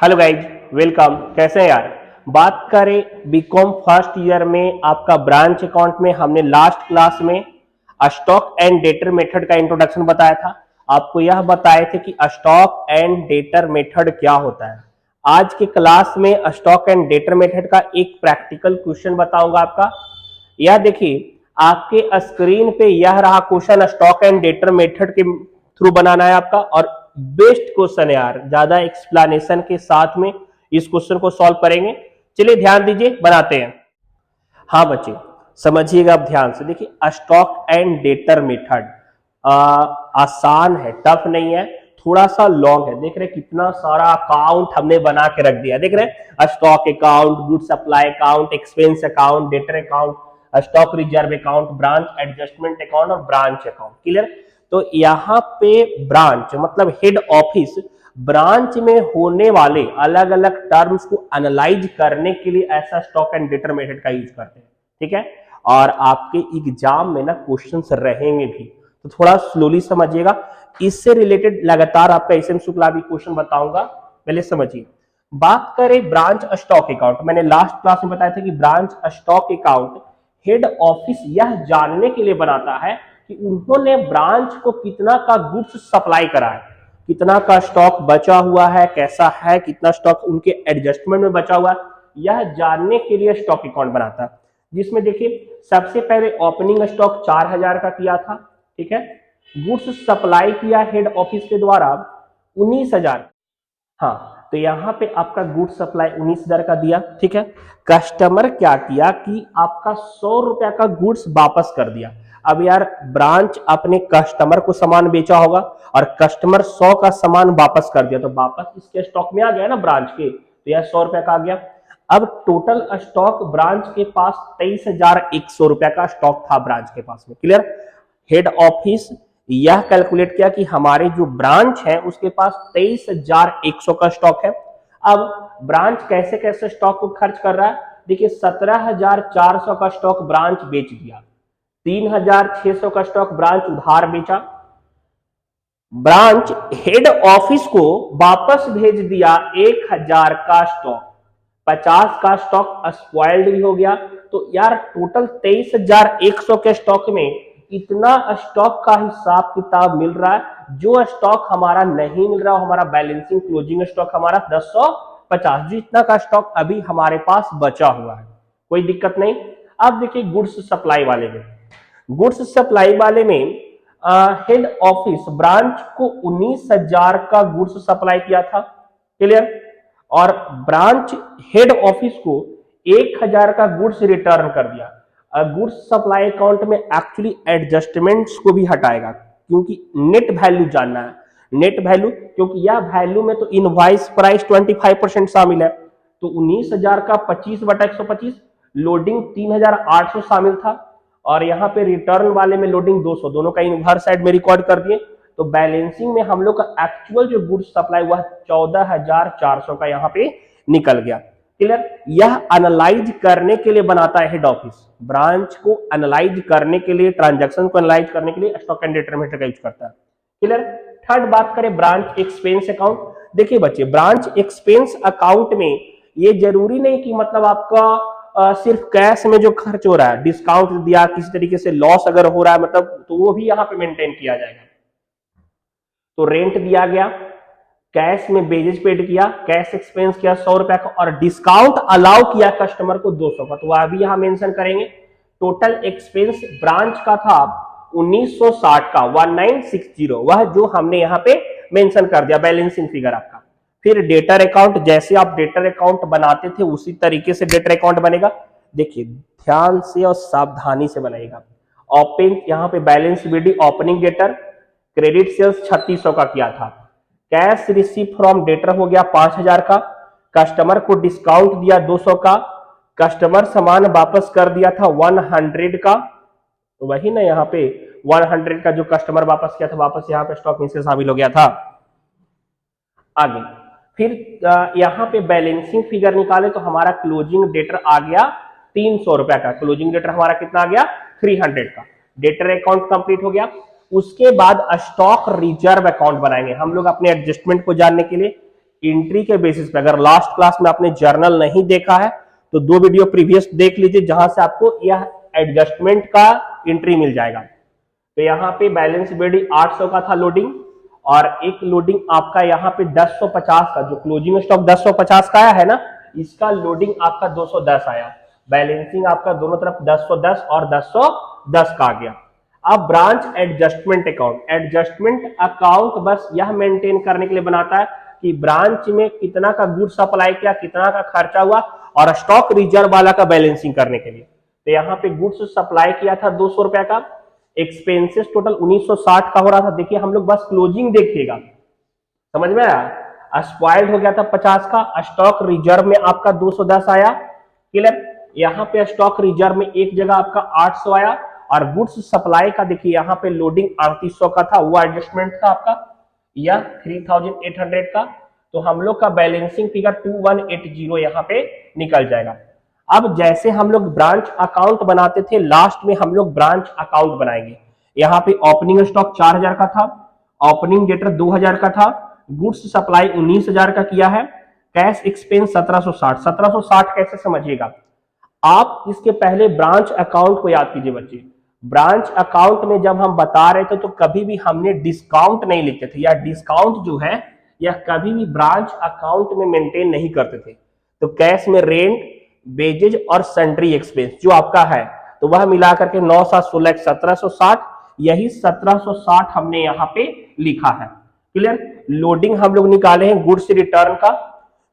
Hello guys, welcome. कैसे हैं यार? बात करें बीकॉम फर्स्ट ईयर में आपका ब्रांच अकाउंट में हमने लास्ट क्लास में स्टॉक एंड डेटर मेथड का इंट्रोडक्शन बताया था। आपको यह बताए थे कि स्टॉक एंड डेटर मेथड क्या होता है। आज के क्लास में स्टॉक एंड डेटर मेथड का एक प्रैक्टिकल क्वेश्चन बताऊंगा आपका। यह देखिए, आपके स्क्रीन पे यह रहा question, stock and debtor method के थ्रू बनाना है आपका, और बेस्ट क्वेश्चन है यार, ज्यादा एक्सप्लेनेशन के साथ में इस क्वेश्चन को सॉल्व करेंगे। चलिए ध्यान दीजिए, बनाते हैं। हाँ बच्चे, समझिएगा आप ध्यान से। देखिए, स्टॉक एंड डेटर मेथड आसान है, टफ नहीं है, थोड़ा सा लॉन्ग है। देख रहे कितना सारा अकाउंट हमने बना के रख दिया। देख रहे, stock account, good supply account, expense account, debtor account, stock reserve account, branch adjustment account और ब्रांच अकाउंट। क्लियर? तो यहाँ पे ब्रांच मतलब हेड ऑफिस, ब्रांच में होने वाले अलग अलग टर्म्स को एनालाइज करने के लिए ऐसा स्टॉक एंड डेटर मेथड का यूज करते हैं। ठीक है? और आपके एग्जाम में ना क्वेश्चंस रहेंगे भी, तो थोड़ा स्लोली समझिएगा। इससे रिलेटेड लगातार आपका एसएम शुक्ला भी क्वेश्चन बताऊंगा, पहले समझिए। बात करें ब्रांच स्टॉक अकाउंट, मैंने लास्ट क्लास में बताया था कि branch stock account head office यह जानने के लिए बनाता है कि उन्होंने ब्रांच को कितना का गुड्स सप्लाई करा है, कितना का स्टॉक बचा हुआ है, कैसा है, कितना स्टॉक उनके एडजस्टमेंट में बचा हुआ है, यह जानने के लिए स्टॉक अकाउंट बनाता है। जिसमें देखिए, सबसे पहले ओपनिंग स्टॉक 4000 का किया था। ठीक है? गुड्स सप्लाई किया हेड ऑफिस के द्वारा 19000। हाँ, तो यहाँ पे आपका गुड सप्लाई 19000 का दिया। ठीक है? कस्टमर क्या किया कि आपका 100 रुपया का गुड्स वापस कर दिया। अब यार, ब्रांच अपने कस्टमर को सामान बेचा होगा और कस्टमर 100 का सामान वापस कर दिया, तो वापस इसके स्टॉक में आ गया ना ब्रांच के, तो यह 100 रुपया का आ गया। अब टोटल स्टॉक ब्रांच के पास 23100 रुपया का स्टॉक था ब्रांच के पास में। क्लियर? हेड ऑफिस यह कैलकुलेट किया कि हमारे जो ब्रांच है उसके पास 23100 का स्टॉक है। अब ब्रांच कैसे कैसे स्टॉक को खर्च कर रहा है, देखिए 17400 का स्टॉक ब्रांच बेच दिया, 3600 का स्टॉक ब्रांच उधार बेचा, ब्रांच हेड ऑफिस को वापस भेज दिया 1000 का स्टॉक, 50 का स्टॉक स्पॉइल्ड भी हो गया। तो यार टोटल 23100 के स्टॉक में इतना स्टॉक का हिसाब किताब मिल रहा है। जो स्टॉक हमारा नहीं मिल रहा, हमारा बैलेंसिंग क्लोजिंग स्टॉक हमारा 1050, जितना का स्टॉक अभी हमारे पास बचा हुआ है, कोई दिक्कत नहीं। अब देखिए गुड्स सप्लाई वाले में, गुड्स सप्लाई वाले में हेड ऑफिस ब्रांच को 19000 का गुड्स सप्लाई किया था। क्लियर? और ब्रांच हेड ऑफिस को 1000 का गुड्स रिटर्न कर दिया। गुड्स सप्लाई अकाउंट में एक्चुअली एडजस्टमेंट्स को भी हटाएगा, क्योंकि नेट वैल्यू जानना है। नेट वैल्यू, क्योंकि यह वैल्यू में तो इनवॉइस प्राइस 25% शामिल है, तो 19000 का 25/125, लोडिंग 3800 शामिल था, और यहाँ पे रिटर्न वाले में लोडिंग 200, दोनों का इनवर्स साइड में रिकॉर्ड कर दिए। तो बैलेंसिंग में हम लोग का एक्चुअल जो गुड्स सप्लाई हुआ 14400 का यहाँ पे निकल गया। क्लियर? यह एनालाइज करने के लिए बनाता है हेड ऑफिस, ब्रांच को एनालाइज करने के लिए, ट्रांजैक्शन को एनालाइज करने के लिए स्टॉक एंड डेटर मेथड का यूज करता है। क्लियर? थर्ड बात करें ब्रांच एक्सपेंस अकाउंट। देखिए बच्चे, ब्रांच एक्सपेंस अकाउंट में ये जरूरी नहीं कि मतलब आपका सिर्फ कैश में जो खर्च हो रहा है, डिस्काउंट दिया, किसी तरीके से लॉस अगर हो रहा है मतलब, तो वो भी यहाँ पे मेंटेन किया जाएगा। तो रेंट दिया गया, कैश में बेजेस पेड किया, कैश एक्सपेंस किया 100 रुपया का, और डिस्काउंट अलाउ किया कस्टमर को 200 का, तो वह भी यहां मेंशन करेंगे। टोटल एक्सपेंस ब्रांच का था 1960 का, 1960, वह जो हमने यहां पे मेंशन कर दिया बैलेंसिंग फिगर आपका। फिर डेटर अकाउंट, जैसे आप डेटर अकाउंट बनाते थे उसी तरीके से डेटर अकाउंट बनेगा। देखिए ध्यान से और सावधानी से बनाएगा। ओपन, यहां पे balance BD opening debtor, credit sales 3600 का किया था, कैश रिसीव फ्रॉम डेटर हो गया 5000 का, कस्टमर को डिस्काउंट दिया 200 का, कस्टमर सामान वापस कर दिया था 100 का, तो वही ना यहाँ पे 100 का जो कस्टमर वापस किया था, वापस यहाँ पे स्टॉक में से शामिल हो गया था। आगे फिर यहाँ पे बैलेंसिंग फिगर निकाले तो हमारा क्लोजिंग डेटर आ गया 300 रुपया का, क्लोजिंग डेटर हमारा कितना आ गया 300 का। डेटर अकाउंट कंप्लीट हो गया। उसके बाद स्टॉक रिजर्व अकाउंट बनाएंगे हम लोग अपने एडजस्टमेंट को जानने के लिए। एंट्री के बेसिस पे, अगर लास्ट क्लास में आपने जर्नल नहीं देखा है तो 2 वीडियो प्रीवियस देख लीजिए, जहां से आपको यह एडजस्टमेंट का एंट्री मिल जाएगा। तो यहाँ पे बैलेंस बिल्डिंग 800 का था लोडिंग, और एक लोडिंग आपका यहाँ पे 1050 का, जो क्लोजिंग स्टॉक 1050 का आया है ना, इसका लोडिंग आपका 210 आया। बैलेंसिंग आपका दोनों तरफ 1010 और 1010 का आ गया। अब branch adjustment account, adjustment account बस यह मेंटेन करने के लिए बनाता है कि ब्रांच में कितना का गुड सप्लाई किया, कितना का खर्चा हुआ, और स्टॉक रिजर्व वाला का बैलेंसिंग करने के लिए। तो यहाँ पे गुड्स सप्लाई किया था 200 रुपए का, एक्सपेंसेस टोटल 1960 का हो रहा था। देखिए हम लोग बस क्लोजिंग देखिएगा, समझ में आया। स्पॉइल्ड हो गया था 50 का, स्टॉक रिजर्व में आपका 210 आया, क्लियर। यहाँ पे स्टॉक रिजर्व में एक जगह आपका 800 आया, और गुड्स सप्लाई का देखिए यहाँ पे लोडिंग 3800 का था, वो एडजस्टमेंट था आपका, या 3800 का। तो हम लोग का बैलेंसिंग फिगर 2180 यहाँ पे निकल जाएगा। अब जैसे हम लोग ब्रांच अकाउंट बनाते थे, लास्ट में हम लोग ब्रांच अकाउंट बनाएंगे। यहाँ पे ओपनिंग स्टॉक 4000 का था, ओपनिंग डेटर 2000 का था, गुड्स सप्लाई 19000 का किया है, कैश एक्सपेंस 1760। 1760 कैसे समझिएगा आप, इसके पहले ब्रांच अकाउंट को याद कीजिए बच्चे। ब्रांच अकाउंट में जब हम बता रहे थे तो कभी भी हमने डिस्काउंट नहीं लिखते थे, या डिस्काउंट जो है यह कभी भी ब्रांच अकाउंट में मेंटेन नहीं करते थे। तो कैश में रेंट, वेजेज और सन्ड्री एक्सपेंस जो आपका है, तो वह मिलाकर के 9 7 16 1760, यही 1760 हमने यहाँ पे लिखा है, क्लियर। लोडिंग हम लोग निकाले हैं गुड्स रिटर्न का,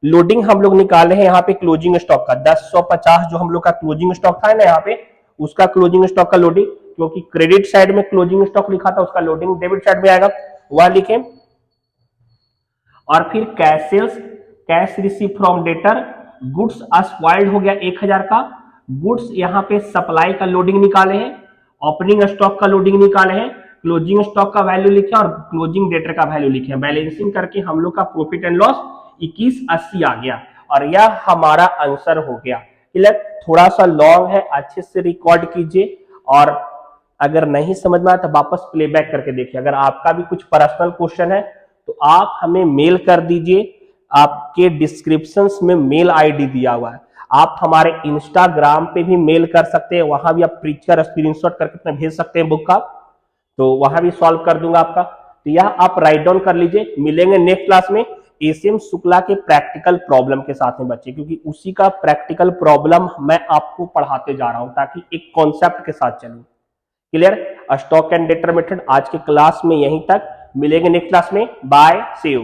लोडिंग हम लोग निकाले हैं यहाँ पे क्लोजिंग स्टॉक का 1050, जो हम लोग का क्लोजिंग स्टॉक था ना यहाँ पे, उसका क्लोजिंग स्टॉक का लोडिंग, क्योंकि क्रेडिट साइड में क्लोजिंग स्टॉक लिखा था, उसका लोडिंग डेबिट साइड में आएगा, वह लिखे। और फिर cash sales, cash receive from debtor, goods spoiled हो गया 1000 का, गुड्स यहाँ पे सप्लाई का लोडिंग निकाले हैं, ओपनिंग स्टॉक का लोडिंग निकाले हैं, क्लोजिंग स्टॉक का वैल्यू लिखे और क्लोजिंग डेटर का वैल्यू लिखे, बैलेंसिंग करके हम लोग का प्रॉफिट एंड लॉस 2180 आ गया, और यह हमारा आंसर हो गया, क्लियर। थोड़ा सा लॉन्ग है, अच्छे से रिकॉर्ड कीजिए, और अगर नहीं समझ में आया तो वापस प्लेबैक करके देखिए। अगर आपका भी कुछ पर्सनल क्वेश्चन है तो आप हमें मेल कर दीजिए, आपके डिस्क्रिप्शन में मेल आईडी दिया हुआ है, आप हमारे इंस्टाग्राम पे भी मेल कर सकते हैं, वहां भी आप पिक्चर स्क्रीनशॉट करके अपना भेज सकते हैं बुक का, तो वहां भी सॉल्व कर दूंगा आपका। तो यह आप राइट डाउन कर लीजिए। मिलेंगे नेक्स्ट क्लास में एसीएम शुक्ला के प्रैक्टिकल प्रॉब्लम के साथ में बच्चे, क्योंकि उसी का प्रैक्टिकल प्रॉब्लम मैं आपको पढ़ाते जा रहा हूं ताकि एक कॉन्सेप्ट के साथ चलूं, clear. Stock and debtor method आज के क्लास में यहीं तक, मिलेंगे नेक्स्ट क्लास में, बाय, सी यू।